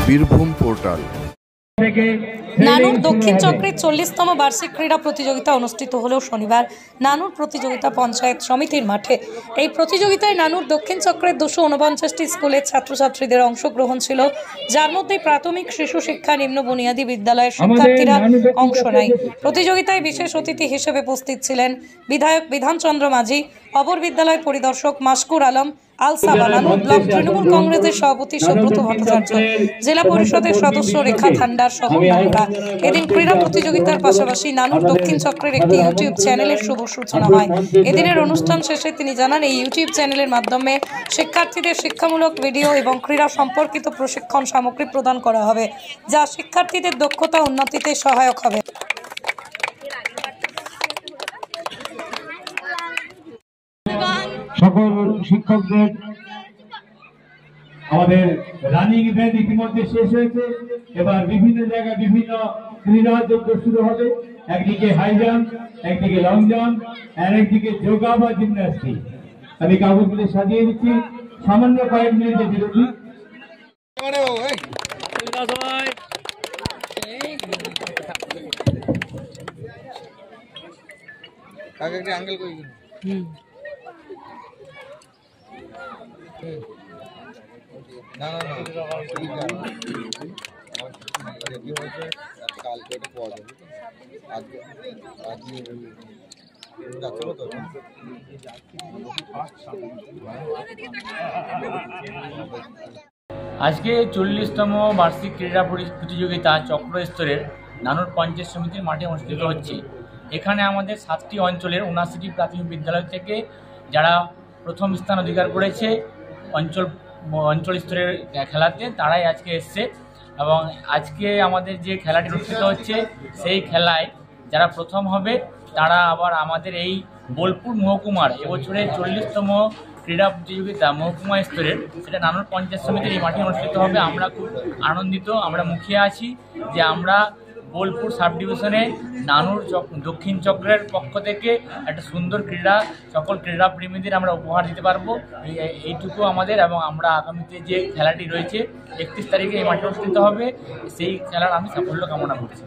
Birbhum portal. নানুর দক্ষিণ চক্রের 40তম বার্ষিক ক্রীড়া প্রতিযোগিতা অনুষ্ঠিত হলেও শনিবার নানুর প্রতিযোগিতা পঞ্চায়েত সমিতির মাঠে। এই প্রতিযোগিতায় নানুর দক্ষিণ চক্রের 249টি স্কুলের ছাত্রছাত্রীদের অংশগ্রহণ ছিল, যার মধ্যে প্রাথমিক শিশু শিক্ষা, নিম্ন বুনিয়াদী বিদ্যালয়ের শিক্ষার্থীরা অংশ নেয়। প্রতিযোগিতায় বিশেষ অতিথি হিসেবে উপস্থিত ছিলেন বিধায়ক বিধানচন্দ্র মাঝি, অপর বিদ্যালয় পরিদর্শক মাসকুর আলম, আলসাবা, নানুর ব্লক তৃণমূল কংগ্রেসের সভাপতি সুব্রত ভট্টাচার্য, জেলা পরিষদের সদস্য রেখা থান্ডার সহ অন্যান্যরা। এদিন ক্রীড়া প্রতিযোগিতার পাশাপাশি নানুর দক্ষিণ চক্রের একটি ইউটিউব চ্যানেলের শুভ সূচনা হয়। এদিনের অনুষ্ঠান শেষে তিনি জানান, এই ইউটিউব চ্যানেলের মাধ্যমে শিক্ষার্থীদের শিক্ষামূলক ভিডিও এবং ক্রীড়া সম্পর্কিত প্রশিক্ষণ সামগ্রী প্রদান করা হবে, যা শিক্ষার্থীদের দক্ষতা উন্নতিতে সহায়ক হবে। সকল শিক্ষকদের আমাদের রানিং ইভেন্ট ইতিমধ্যে শেষ হয়েছে। এবার বিভিন্ন জায়গায় বিভিন্ন ক্রীড়া যজ্ঞ শুরু হবে। একদিকে হাই জাম্প, একদিকে লং জাম্প, আর একদিকে যোগা বা জিমন্যাস্টিক। আমি কাগজগুলো সাজিয়ে দিচ্ছি, সামান্য কয়েক মিনিটের বিরতি। আঙ্কেল কই না না না রেডি হয়েছে, কালকে ওটা পাওয়া যাবে। আজকে যাচ্ছিল তো আজকে 40তম বার্ষিক ক্রীড়া প্রতিযোগিতা চক্র স্তরের নানুর পঞ্চায়েত সমিতির মাঠে অনুষ্ঠিত হচ্ছে। এখানে আমাদের 7টি অঞ্চলের 79টি প্রাথমিক বিদ্যালয় থেকে যারা প্রথম স্থান অধিকার করেছে অঞ্চল স্তরের খেলাতে, তারাই আজকে এসছে। এবং আজকে আমাদের যে খেলাটি অনুষ্ঠিত হচ্ছে, সেই খেলায় যারা প্রথম হবে তারা আবার আমাদের এই বোলপুর মহকুমার এবছরের 40তম ক্রীড়া প্রতিযোগিতা মহকুমা স্তরের, সেটা নানুর পঞ্চায়েত সমিতির এই মাঠে অনুষ্ঠিত হবে। আমরা খুব আনন্দিত, আমরা মুখিয়ে আছি যে আমরা বোলপুর সাব ডিভিশনে নানুর দক্ষিণ চক্রের পক্ষ থেকে একটা সুন্দর ক্রীড়া সকল ক্রীড়া প্রেমীদের আমরা উপহার দিতে পারবো, এইটুকু আমাদের। এবং আমরা আগামীতে যে খেলাটি রয়েছে 31 তারিখে এই মাঠে অনুষ্ঠিত হবে, সেই খেলার আমি সাফল্য কামনা করছি।